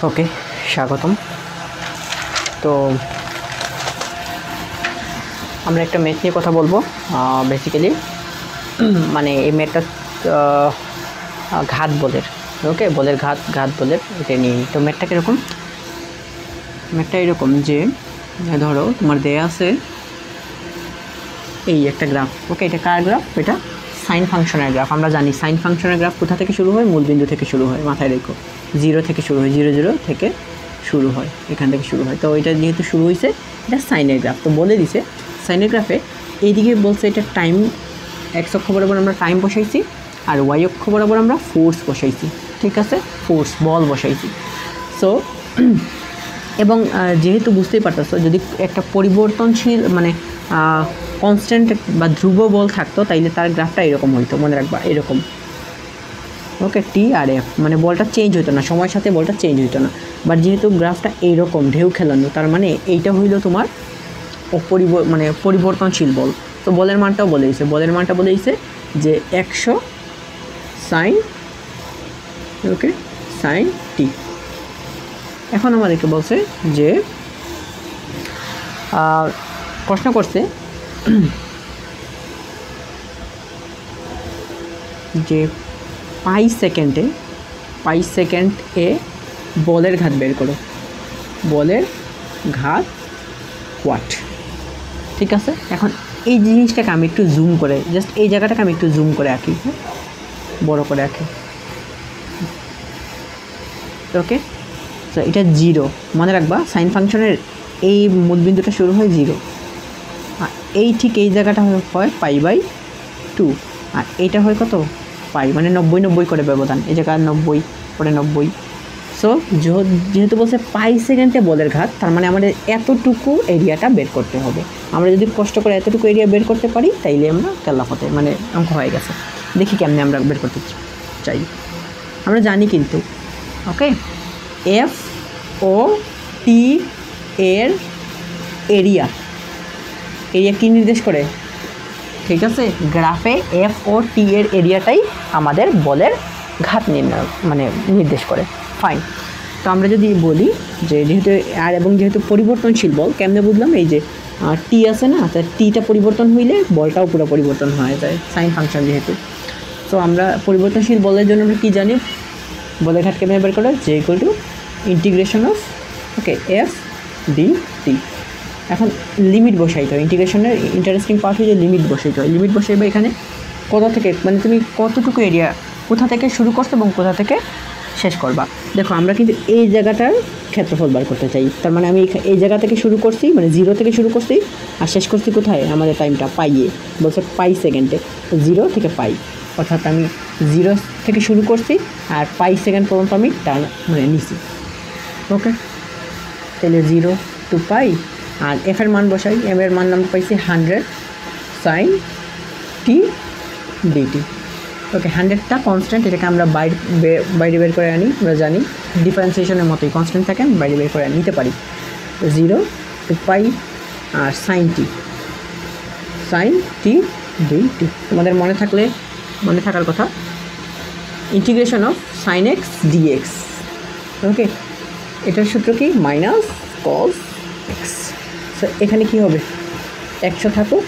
ওকে, স্বাগতম। তো আমরা একটা ম্যাথ নিয়ে কথা বলবো। বেসিক্যালি মানে এই ম্যাথটা ঘাত বলের, ওকে, বলের ঘাত বলের এটা নিয়ে। তো ম্যাথটা কীরকম? ম্যাথটা এরকম যে ধরো তোমার দেয়া আছে এই একটা গ্রাফ, ওকে, এটা কার গ্রাফ? এটা সাইন ফাংশনের গ্রাফ। আমরা জানি সাইন ফাংশনের গ্রাফ কোথা থেকে শুরু হয়? মূলবিন্দু থেকে শুরু হয়, মাথায় রেখো। 0 থেকে শুরু হয়, 0 0 থেকে শুরু হয়, এখান থেকে শুরু হয়। তো এটা যেহেতু শুরু হয়েছে, এটা সাইনের গ্রাফ। তো বলে দিছে সাইনের গ্রাফে এইদিকে বলছে এটা টাইম, এক্স অক্ষ বরাবর আমরা টাইম বসাইছি, আর ওয়াই অক্ষ বরাবর আমরা ফোর্স বসাইছি, ঠিক আছে, ফোর্স বল বসাইছি। সো এবং যেহেতু বুঝতেই পারতেছো, যদি একটা পরিবর্তনশীল মানে কনস্ট্যান্ট বা ধ্রুব বল থাকতো তাইলে তার গ্রাফটা এরকম হইতো, মনে রাখবা, এরকম। ওকে, টি আর এফ মানে বলটা চেঞ্জ হইতো না, সময়ের সাথে বলটা চেঞ্জ হইতো না। বাট যেহেতু গ্রাফটা এইরকম ঢেউ খেলানো, তার মানে এইটা হইলো তোমার মানে পরিবর্তনশীল বল। তো বলের মানটাও বলে দিয়েছে, বলের মানটা বলে দিয়েছে যে 100 সাইন, ওকে, সাইন টি। এখন আমাদেরকে বলছে যে প্রশ্ন করছে যে পাই সেকেন্ডে বলের ঘাত বের করো, বলের ঘাত ওয়াট, ঠিক আছে। এখন এই জিনিসটাকে আমি একটু জুম করে, জাস্ট এই জায়গাটাকে আমি একটু জুম করে আঁকি, বড় করে আঁকি, ওকে। তো এটা 0, মনে রাখবা সাইন ফাংশনের এই মূলবিন্দুটা শুরু হয় 0, আর এই ঠিক এই জায়গাটা হয় π/2, আর এইটা হয় কত? পাই, মানে 90 করে ব্যবধান, এই জায়গায় 90 পরে 90। সো যেহেতু বলছে পাই সেকেন্ডে বলের ঘাত, তার মানে আমাদের এতটুকু এরিয়াটা বের করতে হবে। আমরা যদি কষ্ট করে এতটুকু এরিয়া বের করতে পারি তাইলে আমরা কেল্লাফতে মানে অঙ্ক হয়ে গেছে। দেখি কেমনে আমরা বের করতে চাই। আমরা জানি কিন্তু, ওকে, এফ ও টি এর এরিয়া কি নির্দেশ করে? ঠিক আছে, গ্রাফে এফ ও টি এর এরিয়াটাই আমাদের বলের ঘাত নির্ণয় মানে নির্দেশ করে। ফাইন। তো আমরা যদি বলি যে যেহেতু যেহেতু পরিবর্তনশীল বল, কেমনে বুঝলাম? এই যে টি আছে না, তা টিটা পরিবর্তন হইলে বলটাও পুরো পরিবর্তন হয়ে যায়, সাইন ফাংশন যেহেতু। তো আমরা পরিবর্তনশীল বলের জন্য আমরা কী জানি? বলের ঘাত কেমনে বের করে? যে equal to integration of, okay, F D T. এখন লিমিট বসাইতে হয়, ইন্টিগ্রেশনের ইন্টারেস্টিং পার্ট হয়ে যে লিমিট বসাইতে হয়। লিমিট বসাইবে এখানে কোথা থেকে, মানে তুমি কতটুকু এরিয়া কোথা থেকে শুরু করছো এবং কোথা থেকে শেষ করবা। দেখো আমরা কিন্তু এই জায়গাটার ক্ষেত্রফল বার করতে চাই, তার মানে আমি এই জায়গা থেকে শুরু করছি, মানে 0 থেকে শুরু করছি আর শেষ করছি কোথায়? আমাদের টাইমটা পাইয়ে বলছে পাই সেকেন্ডে, 0 থেকে পাই, অর্থাৎ আমি 0 থেকে শুরু করছি আর পাই সেকেন্ড পর্যন্ত আমি টার্ন মানে নিছি, ওকে। তাহলে 0 টু পাই, আর এফ এর মান বসাই, এফ এর মান আমরা পাইছি 100 সাইন টি ডিটি, ওকে। 100টা কনস্ট্যান্ট, এটাকে আমরা বাইরে বের করে আনি। আমরা জানি ডিফারেন্সিয়েশনের মতোই কনস্ট্যান্ট থাকে, আমি বাইরে বের করে নিতে পারি। 0 টু পাই আর সাইন টি ডিটি। তোমাদের মনে থাকার কথা, integration of sine x dx, okay. এটার সূত্র কি? Minus cos x. সো এখানে কি হবে? 100 থাকুক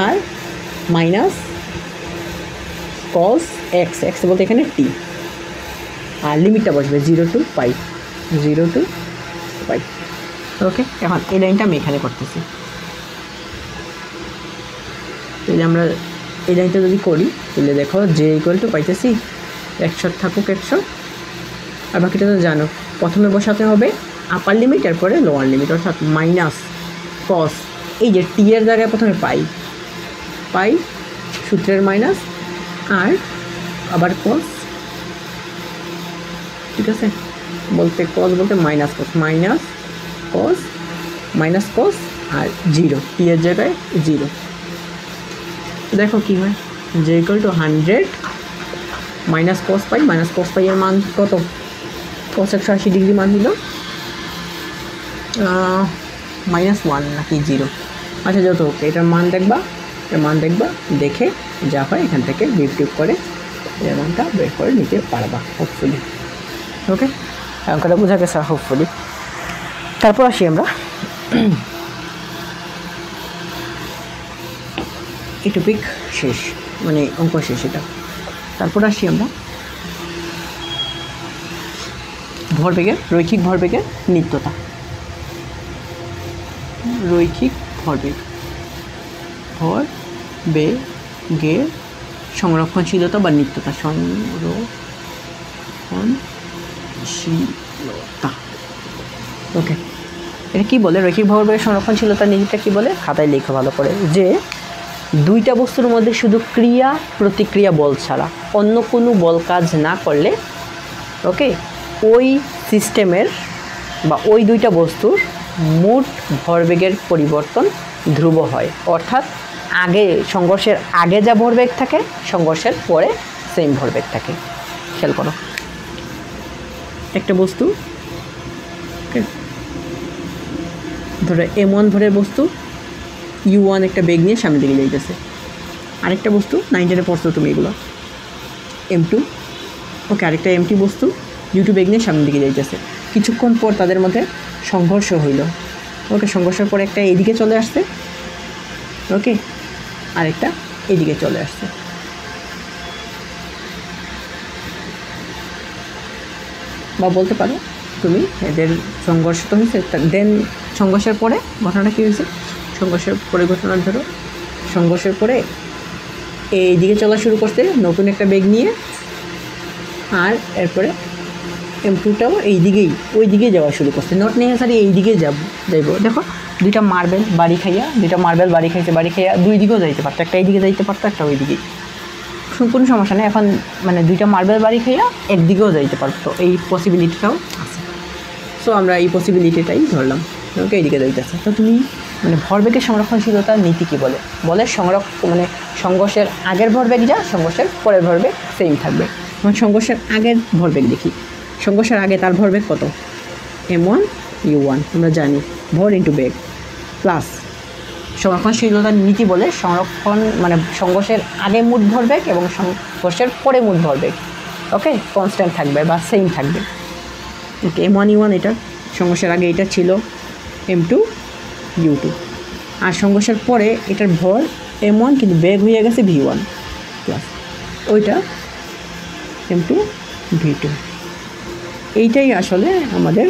আর মাইনাস কস এক্স, এক্স বলতে এখানে টি, আর লিমিটটা বসবে 0 টু পাই, ওকে। এখন এই লাইনটা আমি এখানে করতেছি। তাহলে আমরা এই লাইনটা যদি করি তাহলে দেখো যে ইকুয়াল টু পাইতেছি 100 থাকুক 100, আর বাকিটা তো জানো, প্রথমে বসাতে হবে আপার লিমিট, এরপরে লোয়ার লিমিট, অর্থাৎ মাইনাস কস, এই যে টি এর জায়গায় প্রথমে পাই সূত্রের মাইনাস, আর আবার কস, ঠিক আছে, কস বলতে মাইনাস কস আর 0, টি এর জায়গায় 0। দেখো কি হয়, যে ইকুয়াল টু 100 মাইনাস কস পাই এর মান কত? cos 180 ডিগ্রি মান হলো -1 নাকি 0, আচ্ছা যত হোক, এটার মান দেখবা, দেখে যা হয় এখান থেকে বিয়োগ করে এর মানটা বের করে নিতে পারবা হোপফুলি, ওকে। অঙ্কটা বোঝা গেছে হোপফুলি। তারপর আসি আমরা এই টপিক শেষ, মানে অঙ্ক শেষ এটা। তারপর আসি আমরা ভরবেগের, রৈখিক ভরবেগের নিত্যতা। রৈখিক ভরবেগ, ভরবেগের সংরক্ষণশীলতা বা নিত্যতা, সংরক্ষণশীলতা। ওকে, এটা কী বলে? রৈখিক ভরবেগের সংরক্ষণশীলতা নীতিটা কী বলে? খাতায় লেখা ভালো করে, যে দুইটা বস্তুর মধ্যে শুধু ক্রিয়া প্রতিক্রিয়া বল ছাড়া অন্য কোনো বল কাজ না করলে, ওকে, ওই সিস্টেমের বা ওই দুইটা বস্তুর মোট ভরবেগের পরিবর্তন ধ্রুব হয়। অর্থাৎ আগে সংঘর্ষের আগে যা ভরবেগ থাকে, সংঘর্ষের পরে সেম ভরবেগ থাকে। খেয়াল করো, একটা বস্তু ধরো m1 ভরের বস্তু u1 একটা বেগ নিয়ে সামনের দিকে যাইতেছে। আরেকটা বস্তু 9 পড়ছো তুমি এগুলো, m2, ওকে, আরেকটা m2 বস্তু u2 বেগ নিয়ে সামনের দিকে যাইতেছে। কিছুক্ষণ পর তাদের মধ্যে সংঘর্ষ হইল, ওকে, সংঘর্ষের পর একটা এইদিকে চলে আসছে, ওকে, আরেকটা এইদিকে চলে আসছে। বা বলতে পারো তুমি এদের সংঘর্ষ তো হয়েছে, দেন সংঘর্ষের পরে ঘটনাটা কী হয়েছে? সংঘর্ষের পরে ঘটনা ধরো সংঘর্ষের পরে এইদিকে চলা শুরু করতে নতুন একটা বেগ নিয়ে, আর এরপরে m2টাও ওই দিকেই যাওয়া শুরু করছে। নট নেসেসারি এই দিকে যাইব। দেখো দুইটা মার্বেল বাড়ি খাইয়া দুই দিকেও যাইতে পারতো, একটা এইদিকে যাইতে পারতো, একটা ওই দিকেই, কোনো সমস্যা নেই। এখন মানে দুইটা মার্বেল বাড়ি খাইয়া একদিকেও যাইতে পারতো, এই পসিবিলিটিটাও আছে। সো আমরা এই পসিবিলিটিটাই ধরলাম, ওকে, এইদিকে যাইতেছে। তো তুমি মানে ভরবেগের সংরক্ষণশীলতার নীতি কী বলে? মানে সংঘর্ষের আগের ভরবেগ যা, সংঘর্ষের পরের ভরবেগ সেম থাকবে। এখন সংঘর্ষের আগের ভরবেগ দেখি। সংঘর্ষের আগে তার ভরবেগ কত? m1 u1 আমরা জানি, ভর ইন্টু বেগ প্লাস সংরক্ষণশীলতার নীতি বলে মানে সংঘর্ষের আগে মোট ভরবেগ এবং সংঘর্ষের পরে মোট ভরবেগ, ওকে, কনস্ট্যান্ট থাকবে বা সেম থাকবে। ওকে, m1 u1 এটা সংঘর্ষের আগে এটা ছিল m2 u2, আর সংঘর্ষের পরে এটার ভর m1 কিন্তু বেগ হয়ে গেছে v1 প্লাস ওইটা m2 v2। এইটাই আসলে আমাদের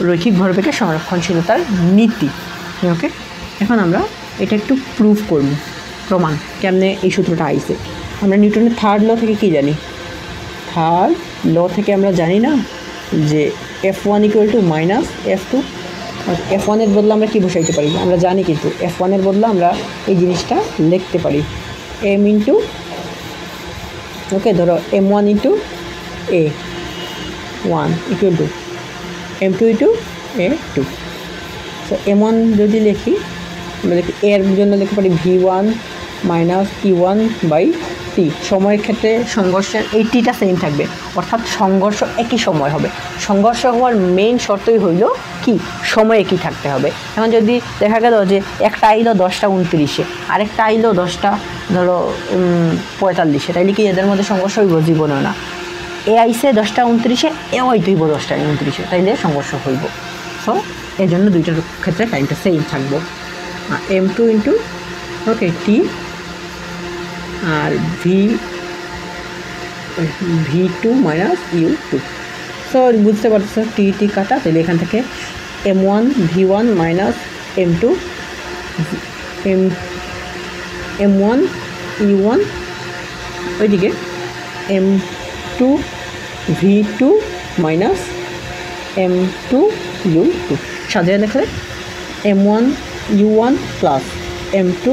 রৈখিক ভরবেগের সংরক্ষণশীলতার নীতি। ওকে, এখন আমরা এটা একটু প্রুভ করব, প্রমাণ কেমনে এই সূত্রটা আইছে। আমরা নিউটনের থার্ড ল থেকে কি জানি? থার্ড ল থেকে আমরা জানি না যে F1 = -F2। F1-এর বদলে আমরা কী বসাইতে পারি? আমরা জানি, কিন্তু F1-এর বদলে আমরা এই জিনিসটা লিখতে পারি m ইন্টু, ওকে, ধরো m1 × a1 = m2 × a2। So m1 যদি লিখি, আমরা লিখি এর জন্য লিখতে পারি v1 - e1/t। সময়ের ক্ষেত্রে সংঘর্ষের এই টিটা সেম থাকবে, অর্থাৎ সংঘর্ষ একই সময় হবে। সংঘর্ষ হওয়ার মেইন শর্তই হইল কি? সময় একই থাকতে হবে। এখন যদি দেখা গেল যে একটা আইলো 10টা 29-এ, আরেকটা আইলো 10টা ধরো 45-এ, তাইলে কি এদের মধ্যে সংঘর্ষ হইব? জীবনেও না। এ আইসে 10টা 29-এ, এ হয়তো হইব 10টা 29-এ, তাইলে সংঘর্ষ হইব। সো এই জন্য দুইটার ক্ষেত্রে টাইমটা সেম থাকবো। m2 × ওকে t আর v2 - u2। সো বুঝতে পারছো টি কাটা, তাহলে এখান থেকে m1 v1 - m2 m1 u1, ওইদিকে m2 v2 - m2 u2। সাজিয়ে দেখলে m1 u1 plus m2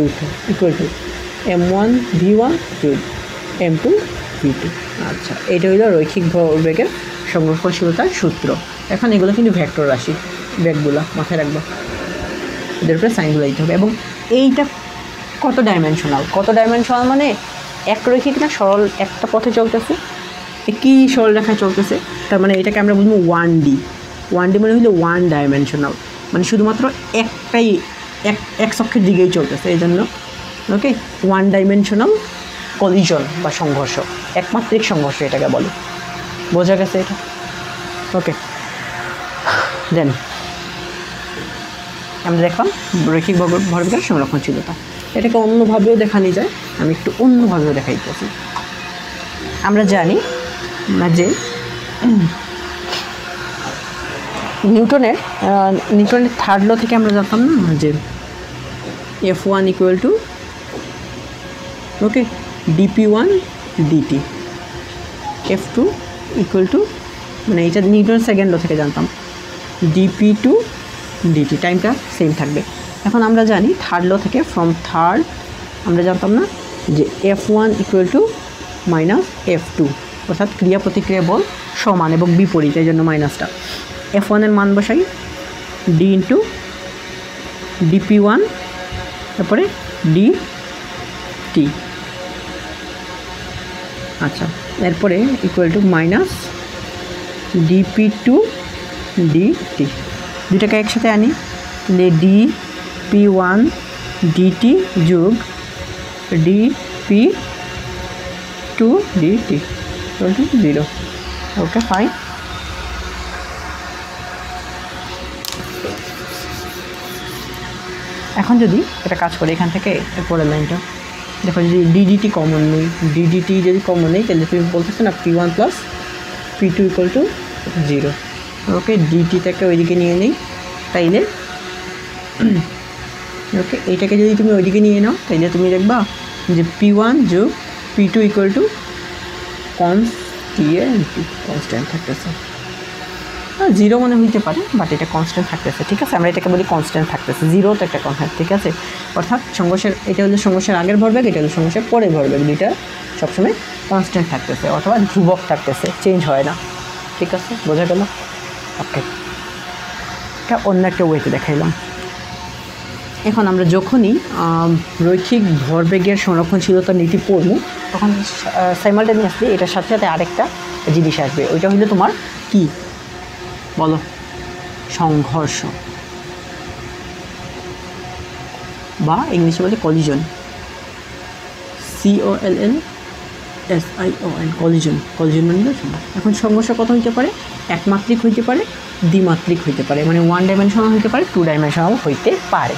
u2 = m1 v1 যোগ m2 v2। আচ্ছা, এটা হলো রৈখিক ভরবেগের সংরক্ষণশীলতার সূত্র। এখন এগুলো কিন্তু ভেক্টর রাশি, বেগগুলো মাথায় রাখবো, এদের উপরে সাইনগুলো দিতে হবে। এবং এইটা কত ডাইমেনশনাল মানে এক রৈখিক না, সরল একটা পথে চলতেছে, একই সরল রেখায় চলতেছে। তার মানে এটাকে আমরা বুঝবো 1D মানে হইলো 1 ডাইমেনশনাল, মানে শুধুমাত্র একটাই এক অক্ষের দিকেই চলতেছে, এই জন্য ওকে 1 ডাইমেনশনাল কলিজন বা সংঘর্ষ, একমাত্রিক সংঘর্ষ এটাকে বলে। বোঝা গেছে এটা? ওকে, দেন আমরা দেখলাম রৈখিক ভরবেগের সংরক্ষণশীলতা। এটাকে অন্যভাবেও দেখানো যায়, আমি একটু অন্যভাবেও দেখাইতেছি। আমরা জানি যে নিউটনের থার্ড ল থেকে আমরা জানতাম না যে F1 equal to okay dp1 dt, F2 equal to, মানে এটা নিউটনের সেকেন্ড ল থেকে জানতাম, dp2 dt, টাইমটা সেম থাকবে। এখন আমরা জানি থার্ড ল থেকে, ফ্রম থার্ড আমরা জানতাম না যে F1 equal two minus F2, অর্থাৎ ক্রিয়া প্রতিক্রিয়া বল সমান এবং বিপরীত, এই জন্য মাইনাসটা। F1 এর মান বসাই d ইন্টু dp1, তারপরে dt, আচ্ছা, এরপরে equal to minus dp2 dt, দুটাকে একসাথে আনি, dp1 dt যোগ dp2 dt equal to 0। Okay, fine. এখন যদি এটা কাজ করে এখান থেকে পরের লাইনটা দেখো, যদি ডিডিটি কমন নেই, ডিডিটি যদি কমন নেই তাহলে তুমি বলতেছো না p1 plus p2 equal to 0। ওকে, ডিটিটাকে ওইদিকে নিয়ে নেই, তাইলে ওকে এইটাকে যদি তুমি ওইদিকে নিয়ে নাও তাইলে তুমি দেখবা যে p1 যোগ p2 ইকুয়াল টু কনস্ট্যান্ট থাকতেছে। 0 মনে হইতে পারে, বাট এটা কনস্ট্যান্ট থাকতেছে। ঠিক আছে, আমরা এটাকে বলি কনস্ট্যান্ট থাকতেছে, 0 তো একটা কনস্ট্যান্ট। ঠিক আছে, অর্থাৎ সংঘর্ষের, এটা হলো সংঘর্ষের আগের ভরবেগ, এটা হলো সংঘর্ষের পরের ভরবেগ, দুইটা সবসময় কনস্ট্যান্ট থাকতেছে অথবা ধ্রুবক থাকতেছে, চেঞ্জ হয় না। ঠিক আছে, বোঝা গেল? ওকে, এটা অন্য একটা ওয়েতে দেখাইলাম। এখন আমরা যখনই রৈখিক ভরবেগের সংরক্ষণশীলতার নীতি পড়ব, তখন সাইমালটেনিয়াসলি এটার সাথে সাথে আরেকটা জিনিস আসবে, ওইটা হইলো তোমার কি বলো, সংঘর্ষ, বা ইংলিশে বলে কলিজন, COLLSION, কলিজন। কলিজন মানে এখন সংঘর্ষ কত হইতে পারে? একমাত্রিক হইতে পারে, দ্বিমাত্রিক হইতে পারে, মানে 1 ডাইমেনশনাল হইতে পারে, 2 ডাইমেনশনাল হইতে পারে।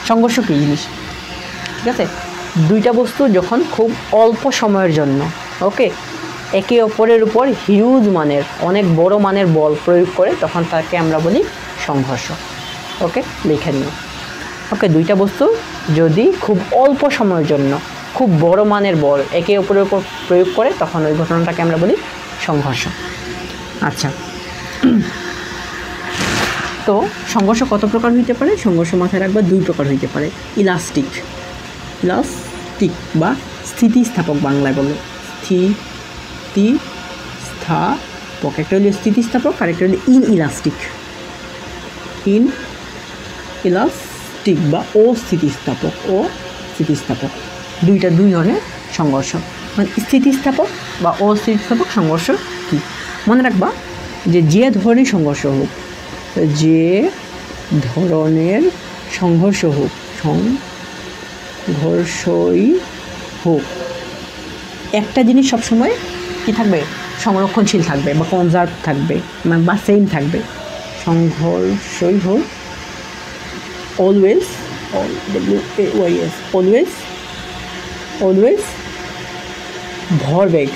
সংঘর্ষ কী জিনিস? ঠিক আছে, দুইটা বস্তু যখন খুব অল্প সময়ের জন্য ওকে একে অপরের উপর হিউজ মানের, অনেক বড় মানের বল প্রয়োগ করে, তখন তাকে আমরা বলি সংঘর্ষ। ওকে, লিখে নিও। ওকে, দুইটা বস্তু যদি খুব অল্প সময়ের জন্য খুব বড় মানের বল একে অপরের উপর প্রয়োগ করে, তখন ওই ঘটনাটাকে আমরা বলি সংঘর্ষ। আচ্ছা, তো সংঘর্ষ কত প্রকার হইতে পারে? সংঘর্ষ মাথায় রাখবা 2 প্রকার হইতে পারে। ইলাস্টিক বা স্থিতিস্থাপক, বাংলায় বলে স্থিতিস্থাপক। একটা হলো স্থিতিস্থাপক আর একটা হলো ইনইলাস্টিক বা স্থিতিস্থাপক, দুই ধরনের সংঘর্ষ। মানে স্থিতিস্থাপক বা অস্থিতিস্থাপক সংঘর্ষ কি মনে রাখবা, যে ধরনের সংঘর্ষ হোক, সংঘর্ষই হোক, একটা জিনিস সবসময় কি থাকবে? সংরক্ষণশীল থাকবে বা কনজার্ভ থাকবে বা সেম থাকবে। সংঘর্ষই হোক, অলওয়েজ ভরবেগ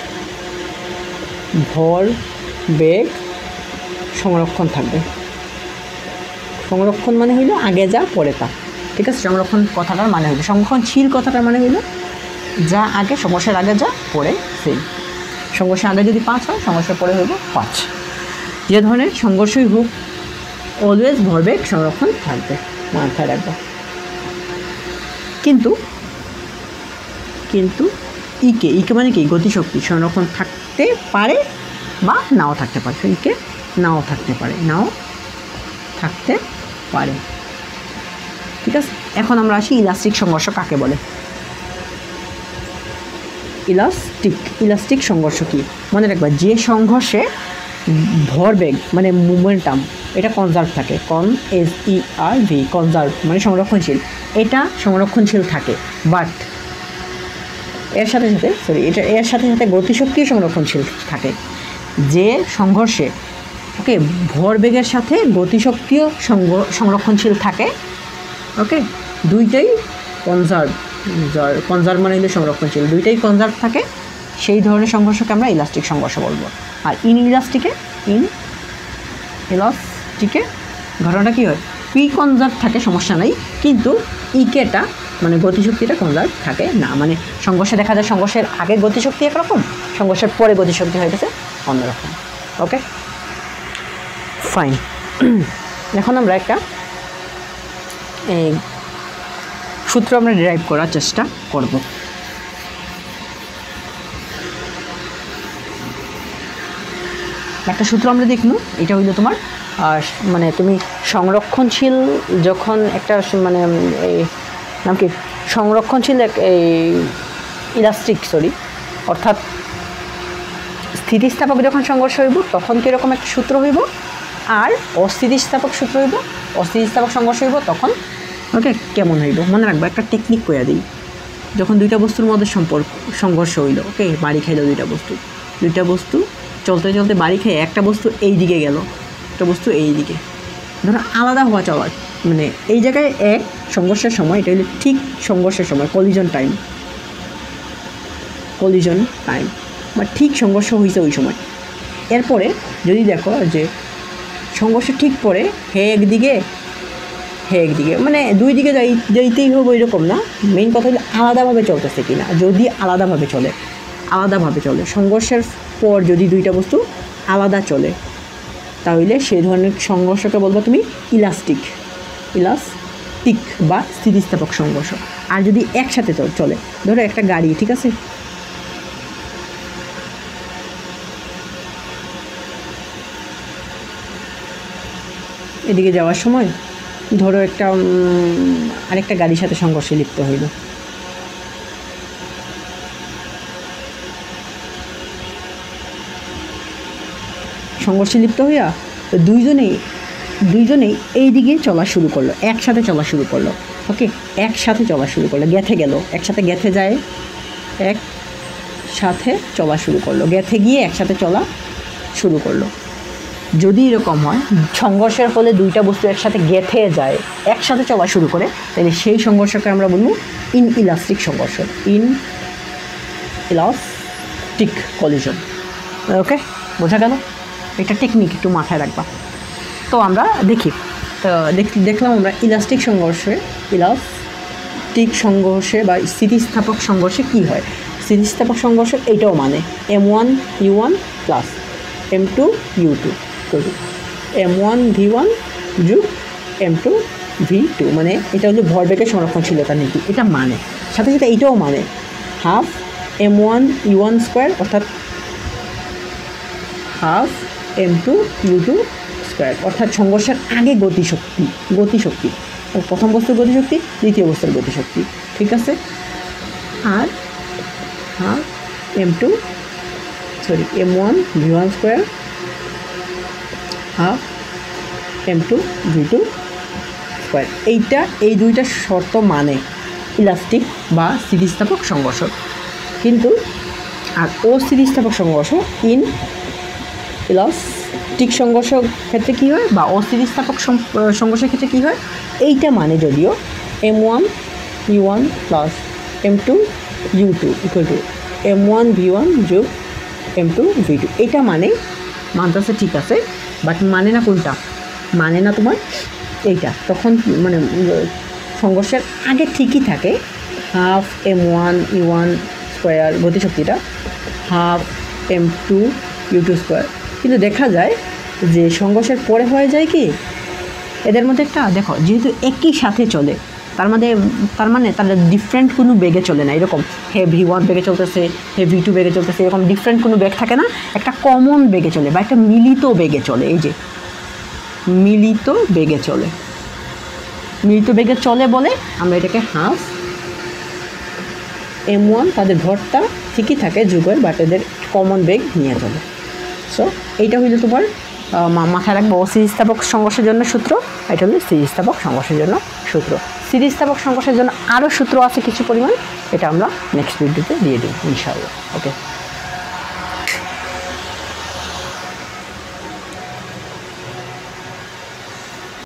সংরক্ষণ থাকবে। সংরক্ষণ মানে হইল আগে যা পরে তা। ঠিক আছে, সংরক্ষণ কথাটার মানে হইল, সংরক্ষণশীল কথাটার মানে হইল যা আগে, সংঘর্ষের আগে যা পরে সেই। সংঘর্ষের আগে যদি 5 হয়, সংঘর্ষের পরে হইব 5। যে ধরনের সংঘর্ষই হোক, অলওয়েজ ভরবেগ সংরক্ষণ থাকবে, মাথায় রাখবো। কিন্তু ইকে মানে কি? গতিশক্তি সংরক্ষণ থাকতে পারে বা নাও থাকতে পারে। ইকে নাও থাকতে পারে। ঠিক আছে, এখন আমরা আসি ইলাস্টিক সংঘর্ষ কাকে বলে। ইলাস্টিক সংঘর্ষ কি মনে রাখবা, যে সংঘর্ষে ভরবেগ মানে মোমেন্টাম এটা কনজার্ভ থাকে, কনজার্ভ মানে সংরক্ষণশীল, এটা সংরক্ষণশীল থাকে, বাট এর সাথে সাথে এর সাথে সাথে গতিশক্তিও সংরক্ষণশীল থাকে। যে সংঘর্ষে ওকে ভরবেগের সাথে গতিশক্তিও সংরক্ষণশীল থাকে, ওকে দুইটাই কনজার্ভ মানে হলো সংরক্ষণশীল, দুইটাই কনজার্ভ থাকে, সেই ধরনের সংঘর্ষকে আমরা ইলাস্টিক সংঘর্ষ বলবো। আর ইনইলাস্টিকে ঘটনাটা কী হয়, পি কনজার্ভ থাকে সমস্যা নাই, কিন্তু ইকেটা মানে গতিশক্তিটা কনজার্ভ থাকে না। মানে সংঘর্ষে দেখা যায় সংঘর্ষের আগে গতিশক্তি একরকম, সংঘর্ষের পরে গতিশক্তি হয়ে গেছে অন্যরকম। Okay fine. এখন আমরা একটা সূত্র আমরা ডিরাইভ করার চেষ্টা করব। একটা সূত্র আমরা দেখব, এটা হইলো তোমার মানে তুমি সংরক্ষণশীল যখন একটা মানে নাম কি সংরক্ষণশীল ইলাস্টিক অর্থাৎ স্থিতিস্থাপক যখন সংঘর্ষ হইব তখন কীরকম একটা সূত্র হইব, আর অস্থিতিস্থাপক সূত্র হইব, অস্থিতিস্থাপক সংঘর্ষ হইব তখন ওকে কেমন হইব। মনে রাখবো একটা টেকনিক কইয়া দিই। যখন দুইটা বস্তুর মধ্যে সংঘর্ষ হইল, ওকে বাড়ি খাইলো দুইটা বস্তু চলতে চলতে বাড়ি খেয়ে একটা বস্তু এই দিকে গেল, একটা বস্তু এই দিকে, ধরো আলাদা হওয়া চলা, মানে এই জায়গায় এক সংঘর্ষের সময়, এটা হলো ঠিক সংঘর্ষের সময়, কলিজন টাইম বা ঠিক সংঘর্ষ হয়েছে ওই সময়। এরপরে যদি দেখো যে সংঘর্ষের ঠিক পরে হে একদিকে মানে দুই দিকে যাইতেই হবে এরকম না, মেইন কথা হলো আলাদাভাবে চলতেছে কিনা। যদি আলাদাভাবে চলে সংঘর্ষের পর যদি দুইটা বস্তু আলাদা চলে তাহলে সেই ধরনের সংঘর্ষকে বলবো তুমি ইলাস্টিক বা স্থিতিস্থাপক সংঘর্ষ। আর যদি একসাথে চলে, ধরো একটা গাড়ি, ঠিক আছে, এদিকে যাওয়ার সময় ধরো একটা আরেকটা গাড়ির সাথে সংঘর্ষে লিপ্ত হইল, সংঘর্ষে লিপ্ত হইয়া দুইজনেই এই দিকে চলা শুরু করলো, একসাথে চলা শুরু করলো, ওকে একসাথে চলা শুরু করলো, গেথে গেল, একসাথে গেথে যায়, একসাথে চলা শুরু করলো, গেথে গিয়ে একসাথে চলা শুরু করলো। যদি এরকম হয় সংঘর্ষের ফলে দুইটা বস্তু একসাথে গেথে যায়, একসাথে চলা শুরু করে, তাহলে সেই সংঘর্ষকে আমরা বলবো ইনইলাস্টিক সংঘর্ষ, ইনইলাস্টিক কলিজন। ওকে বোঝা গেল? এটা টেকনিক একটু মাথায় রাখবা। তো আমরা দেখলাম আমরা ইলাস্টিক সংঘর্ষে বা স্থিতিস্থাপক সংঘর্ষে কি হয়। স্থিতিস্থাপক সংঘর্ষ এইটাও মানে M1 U1 plus M2 U2 M1 V1 যোগ M2 V2, মানে এটা হলো ভরবেগের সংরক্ষণশীলতা নীতি, এটা মানে সাথে সাথে এইটাও মানে হাফ M1 U1 স্কোয়ার অর্থাৎ হাফ M2 U2 স্কোয়ার, অর্থাৎ সংঘর্ষের আগে গতিশক্তি প্রথম বস্তুর গতিশক্তি, দ্বিতীয় বস্তুর গতিশক্তি, ঠিক আছে। আর half M1 V1 square half M2 V2 square, এই দুইটা শর্ত মানে ইলাস্টিক বা স্থিতিস্থাপক সংঘর্ষ। কিন্তু আর অস্থিতিস্থাপক সংঘর্ষ ইলাস্টিক সংঘর্ষের ক্ষেত্রে কী হয় বা অস্থিতিস্থাপক সংঘর্ষের ক্ষেত্রে কী হয়, এইটা মানে যদিও M1 U1 plus M2 U2 equal to M1 V1 যোগ M2 V2, এটা মানতেছে ঠিক আছে, বাট মানে না কোনটা, মানে না তোমার এইটা। তখন মানে সংঘর্ষের আগে ঠিকই থাকে হাফ M1 U1 স্কোয়ার গতিশক্তিটা, হাফ M2 U2 স্কোয়ার, কিন্তু দেখা যায় যে সংঘর্ষের পরে হয়ে যায় কি এদের মধ্যে একটা, দেখো যেহেতু একই সাথে চলে তার মানে তারা ডিফারেন্ট কোনো বেগে চলে না, এরকম হে V1 বেগে চলতেছে, হে V2 বেগে চলতেছে, এরকম ডিফারেন্ট কোনো বেগ থাকে না, একটা কমন বেগে চলে বা একটা মিলিত বেগে চলে। এই যে মিলিত বেগে চলে বলে আমরা এটাকে হাফ M1, তাদের ভরটা ঠিকই থাকে যুগের, বাট এদের কমন বেগ নিয়ে চলে। সো এইটা হইলো তোমার মাথায় রাখবো অস্থিতিস্থাপক সংঘর্ষের জন্য সূত্র, এটা হলো স্থিতিস্থাপক সংঘর্ষের জন্য সূত্র। স্থিতিস্থাপক সংকোচনের জন্য আরও সূত্র আছে কিছু পরিমাণ, এটা আমরা নেক্সট ভিডিওতে দিয়ে দিই ইনশাআল্লাহ। ওকে।